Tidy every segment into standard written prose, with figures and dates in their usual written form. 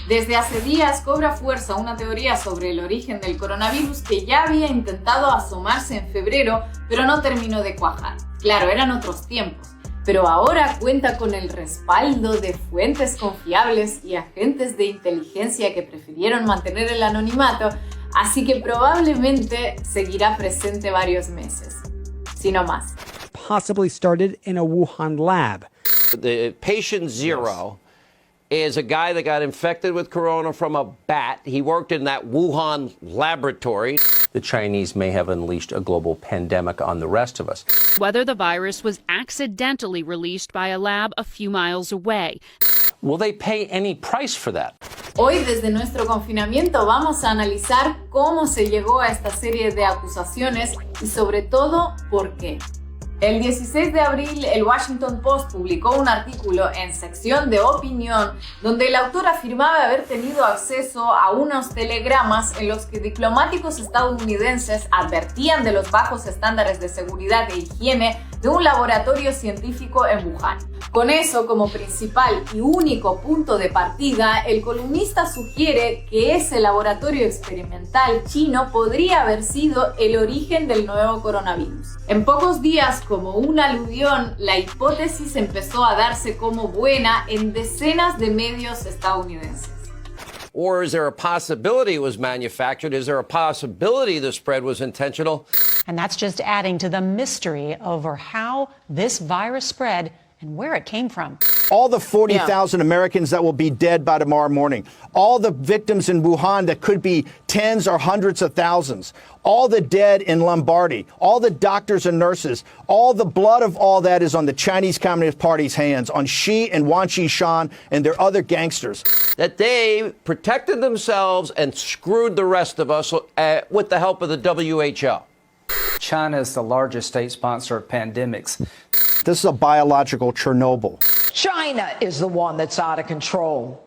Desde hace días cobra fuerza una teoría sobre el origen del coronavirus que ya había intentado asomarse en febrero, pero no terminó de cuajar. Claro, eran otros tiempos, pero ahora cuenta con el respaldo de fuentes confiables y agentes de inteligencia que prefirieron mantener el anonimato, así que probablemente seguirá presente varios meses. Si no más. Possibly started in a Wuhan lab. The patient zero is a guy that got infected with corona from a bat. He worked in that Wuhan laboratory. The Chinese may have unleashed a global pandemic on the rest of us. Whether the virus was accidentally released by a lab a few miles away. Will they pay any price for that? Hoy, desde nuestro confinamiento, vamos a analizar cómo se llegó a esta serie de acusaciones y sobre todo, por qué. El 16 de abril, el Washington Post publicó un artículo en sección de opinión donde el autor afirmaba haber tenido acceso a unos telegramas en los que diplomáticos estadounidenses advertían de los bajos estándares de seguridad e higiene de un laboratorio científico en Wuhan. Con eso como principal y único punto de partida, el columnista sugiere que ese laboratorio experimental chino podría haber sido el origen del nuevo coronavirus. En pocos días, como un aluvión, la hipótesis empezó a darse como buena en decenas de medios estadounidenses. Or is there a possibility it was manufactured? Is there a possibility the spread was intentional? And that's just adding to the mystery over how this virus spread and where it came from. All the 40,000 Americans that will be dead by tomorrow morning, all the victims in Wuhan that could be tens or hundreds of thousands, all the dead in Lombardy, all the doctors and nurses, all the blood of all that is on the Chinese Communist Party's hands, on Xi and Wang Qishan and their other gangsters. That they protected themselves and screwed the rest of us with the help of the WHO. China is the largest state sponsor of pandemics. This is a biological Chernobyl. China is the one that's out of control.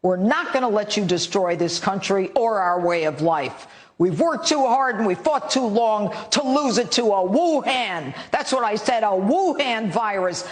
We're not going to let you destroy this country or our way of life. We've worked too hard and we fought too long to lose it to a Wuhan. That's what I said, a Wuhan virus.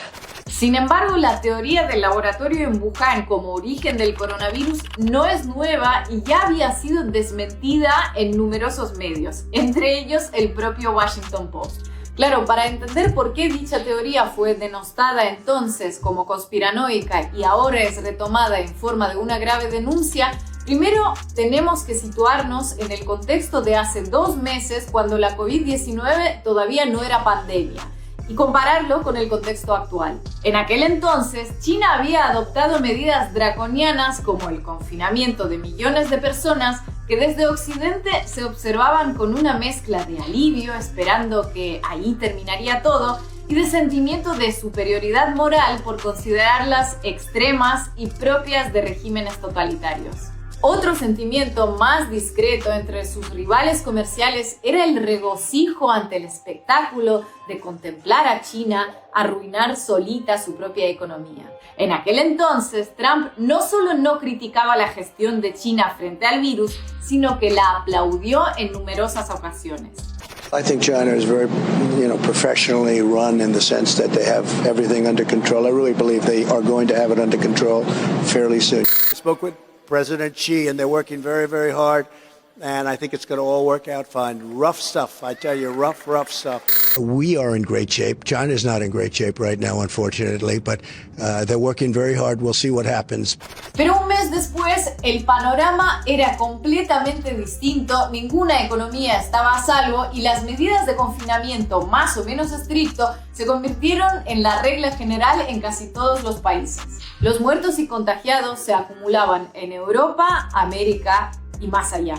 Sin embargo, la teoría del laboratorio en Wuhan como origen del coronavirus no es nueva y ya había sido desmentida en numerosos medios, entre ellos el propio Washington Post. Claro, para entender por qué dicha teoría fue denostada entonces como conspiranoica y ahora es retomada en forma de una grave denuncia, primero tenemos que situarnos en el contexto de hace 2 meses cuando la COVID-19 todavía no era pandemia y compararlo con el contexto actual. En aquel entonces, China había adoptado medidas draconianas como el confinamiento de millones de personas que desde Occidente se observaban con una mezcla de alivio, esperando que ahí terminaría todo, y de sentimiento de superioridad moral por considerarlas extremas y propias de regímenes totalitarios. Otro sentimiento más discreto entre sus rivales comerciales era el regocijo ante el espectáculo de contemplar a China arruinar solita su propia economía. En aquel entonces, Trump no solo no criticaba la gestión de China frente al virus, sino que la aplaudió en numerosas ocasiones. I think China is very, professionally run in the sense that they have everything under control. I really believe they are going to have it under control fairly soon. I spoke with President Xi, and they're working very, very hard, and I think it's going to all work out fine. Rough stuff, I tell you, rough stuff. We are in great shape. China's not in great shape right now, unfortunately, but they're working very hard. We'll see what happens. Pero un mes después, el panorama era completamente distinto, ninguna economía estaba a salvo y las medidas de confinamiento más o menos estricto se convirtieron en la regla general en casi todos los países. Los muertos y contagiados se acumulaban en Europa, América y más allá.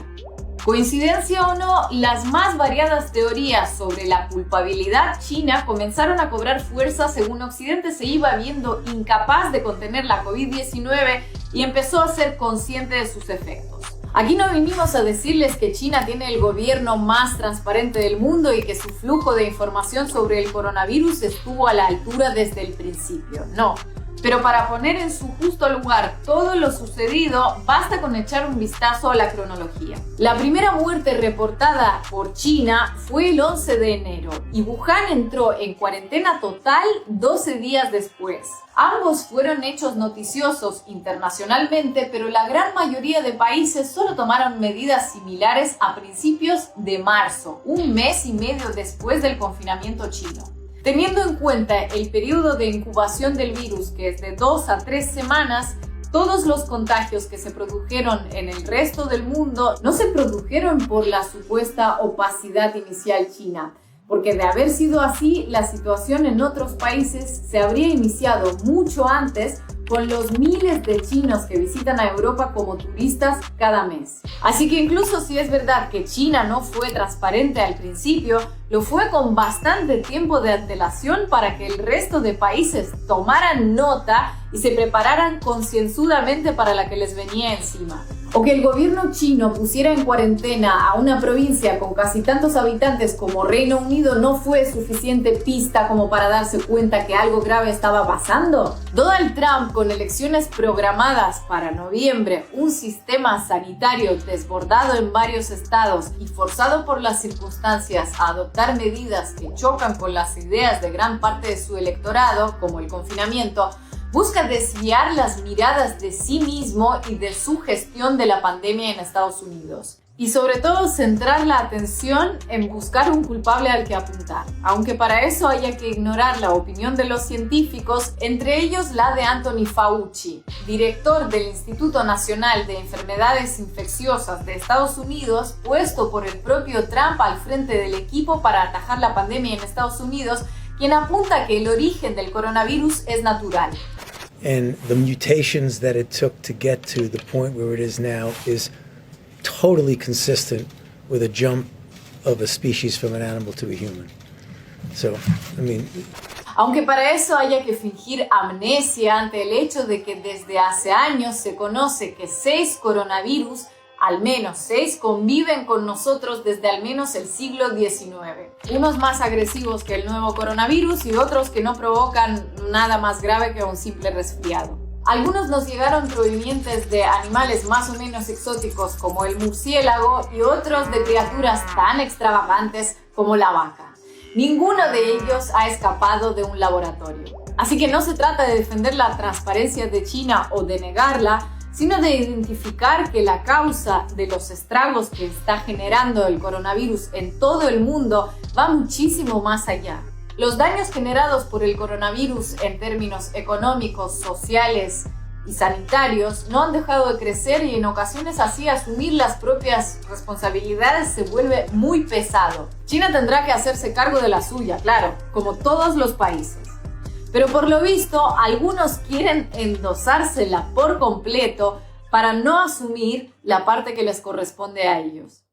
Coincidencia o no, las más variadas teorías sobre la culpabilidad china comenzaron a cobrar fuerza según Occidente se iba viendo incapaz de contener la COVID-19 y empezó a ser consciente de sus efectos. Aquí no vinimos a decirles que China tiene el gobierno más transparente del mundo y que su flujo de información sobre el coronavirus estuvo a la altura desde el principio. No. Pero para poner en su justo lugar todo lo sucedido, basta con echar un vistazo a la cronología. La primera muerte reportada por China fue el 11 de enero y Wuhan entró en cuarentena total 12 días después. Ambos fueron hechos noticiosos internacionalmente, pero la gran mayoría de países solo tomaron medidas similares a principios de marzo, un mes y medio después del confinamiento chino. Teniendo en cuenta el periodo de incubación del virus, que es de 2 a 3 semanas, todos los contagios que se produjeron en el resto del mundo no se produjeron por la supuesta opacidad inicial china, porque de haber sido así, la situación en otros países se habría iniciado mucho antes con los miles de chinos que visitan a Europa como turistas cada mes. Así que incluso si es verdad que China no fue transparente al principio, lo fue con bastante tiempo de antelación para que el resto de países tomaran nota y se prepararan concienzudamente para la que les venía encima. O que el gobierno chino pusiera en cuarentena a una provincia con casi tantos habitantes como Reino Unido no fue suficiente pista como para darse cuenta que algo grave estaba pasando. Donald Trump, con elecciones programadas para noviembre, un sistema sanitario desbordado en varios estados y forzado por las circunstancias a adoptar medidas que chocan con las ideas de gran parte de su electorado, como el confinamiento, busca desviar las miradas de sí mismo y de su gestión de la pandemia en Estados Unidos. Y sobre todo centrar la atención en buscar un culpable al que apuntar, aunque para eso haya que ignorar la opinión de los científicos, entre ellos la de Anthony Fauci, director del Instituto Nacional de Enfermedades Infecciosas de Estados Unidos, puesto por el propio Trump al frente del equipo para atajar la pandemia en Estados Unidos, quien apunta que el origen del coronavirus es natural. And the mutations that it took to get to the point where it is now is totally consistent with a jump of a species from an animal to a human. So, I mean... Aunque para eso haya que fingir amnesia ante el hecho de que desde hace años se conoce que 6 coronavirus, al menos 6, conviven con nosotros desde al menos el siglo XIX. Unos más agresivos que el nuevo coronavirus y otros que no provocan nada más grave que un simple resfriado. Algunos nos llegaron provenientes de animales más o menos exóticos como el murciélago y otros de criaturas tan extravagantes como la vaca. Ninguno de ellos ha escapado de un laboratorio. Así que no se trata de defender la transparencia de China o de negarla, sino de identificar que la causa de los estragos que está generando el coronavirus en todo el mundo va muchísimo más allá. Los daños generados por el coronavirus en términos económicos, sociales y sanitarios no han dejado de crecer y en ocasiones así asumir las propias responsabilidades se vuelve muy pesado. China tendrá que hacerse cargo de la suya, claro, como todos los países. Pero por lo visto, algunos quieren endosársela por completo para no asumir la parte que les corresponde a ellos.